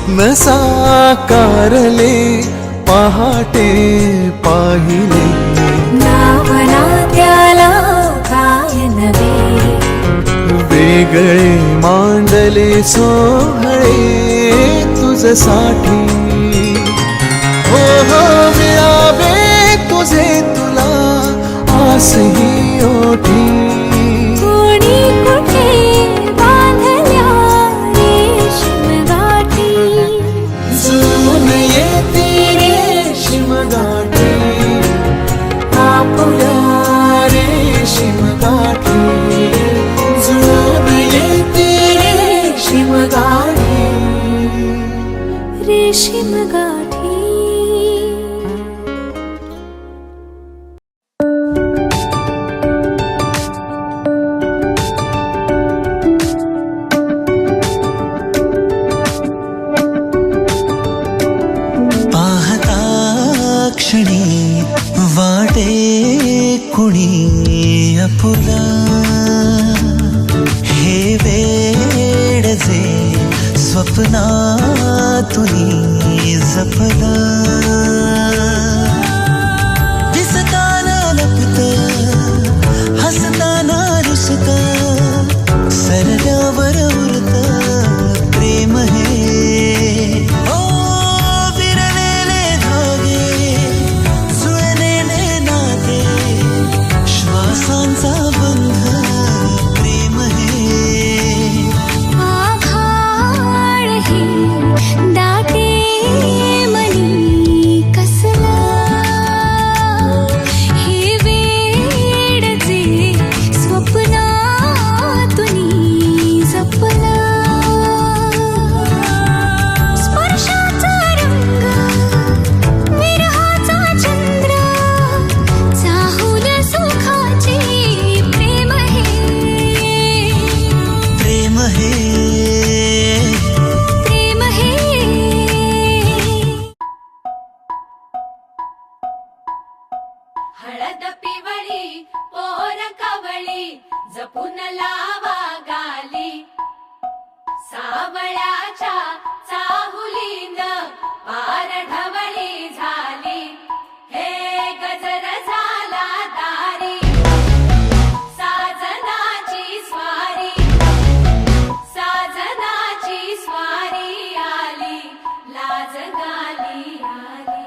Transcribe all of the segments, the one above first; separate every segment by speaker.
Speaker 1: न साकारले पहाटे पाहिले,
Speaker 2: नावना त्याला काय नवे,
Speaker 1: वेगळे मांडले सोहळे तुझसाठी. हो हो मिळावे तुझे तुला आसही ओठी,
Speaker 2: कोणी कुठे बांधल्या रेशीम गाठी,
Speaker 1: जुळून येते रेशीम गाठी, आपुल्या रेशीम गाठी, जुळून येते रेशीम गाठी.
Speaker 2: रेशीम गाठी.
Speaker 3: पाहता क्षणी वाटे कुणी अपुरा, हे वेड जे स्वप्नातुनी जपला, दिसताना लपत हसताना रुसत, सरल्यावर उरत प्रेम हे. ओ विरलेले धागे जुळलेले नाते, श्वासांचा बंध प्रेम हे.
Speaker 2: आभाळ हे दाटे मनी कसला, हे वेड जे स्वप्नातुनी जपला, स्पर्शाचा रंग विरहाचा चंद्र, चाहुल सुखाचे प्रेम हे.
Speaker 3: प्रेम हे.
Speaker 2: प्रेम हे.
Speaker 4: हळद पिवळी पोर कवळी जपून लावा गाली, सावळ्याच्या चाहुलीन पार ढवळी झाली, हे गजर झाला दारी, साजनाची स्वारी, साजनाची स्वारी आली, लाज गाली आली.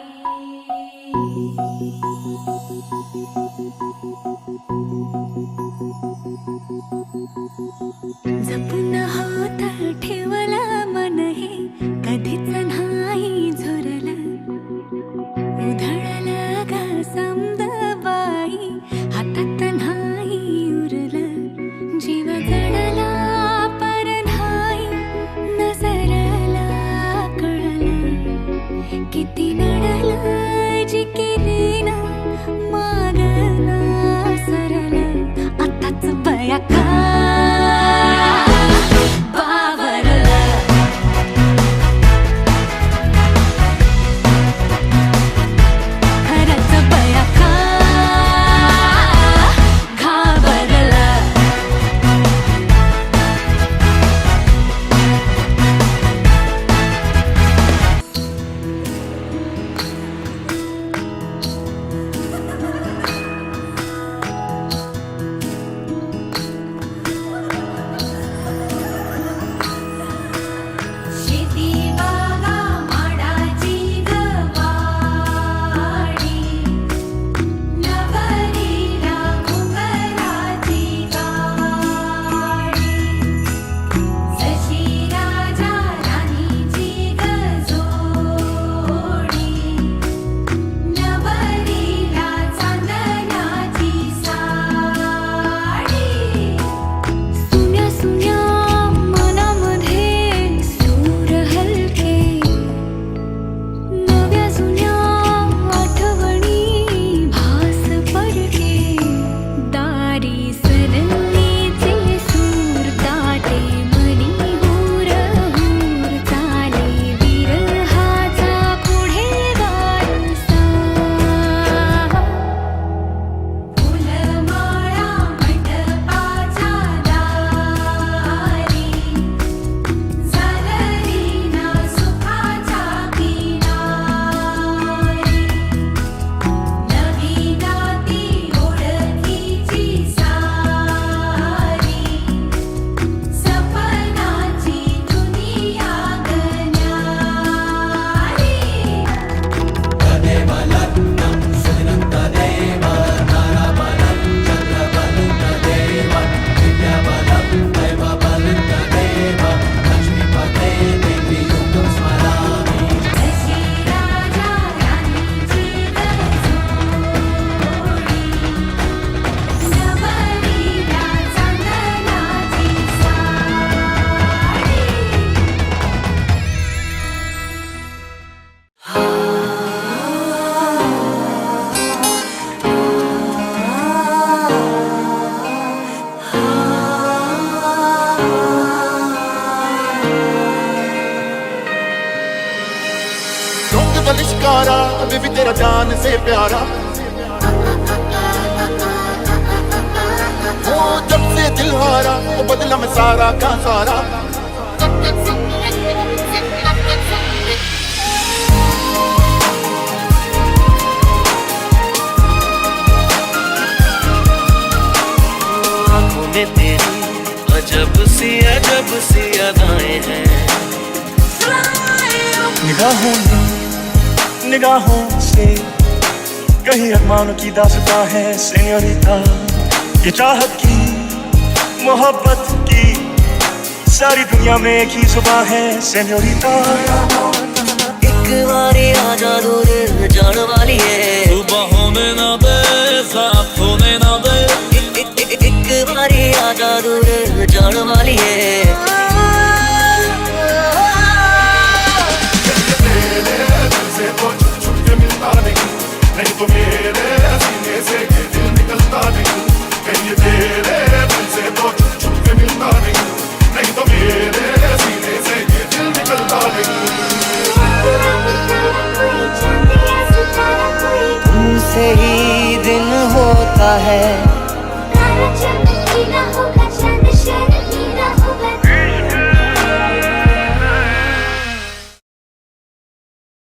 Speaker 2: जपून हात ठेवला मन हे कधीच नाही झुरलं, उधळलं ग समद बाई हातात नाही उरलं, जीव जडला पर नाही नजरला कळलं, किती नडलं जिकिरीना मागना,
Speaker 1: रंग दा लिशकारा बेबी तेरा जान से प्यारा ओ जब से दिल हारा तो बदला मैं सारा का सारा
Speaker 3: आंखों में तेरी अजब सी अदाएं हैं
Speaker 5: निगाहों से कहीं अरमानों की दास्तां है सेन्योरिटा ये चाहत की मोहब्बत की सारी दुनिया में एक ही जुबान है सेन्योरिटा
Speaker 3: एक बारी आजा दूर जान वाली है सुबह होने ना दे साथ होने ना दे एक बारी आजा दूर जान वाली है
Speaker 1: नहीं तो मेरे सीने से ये दिल निकलता नहीं कहीं ये तेरे दिल से तो छुप के मिलता नहीं नहीं तो मेरे सीने से ये दिल निकलता नहीं
Speaker 3: तुमसे ही दिन होता है
Speaker 2: चमकीला हो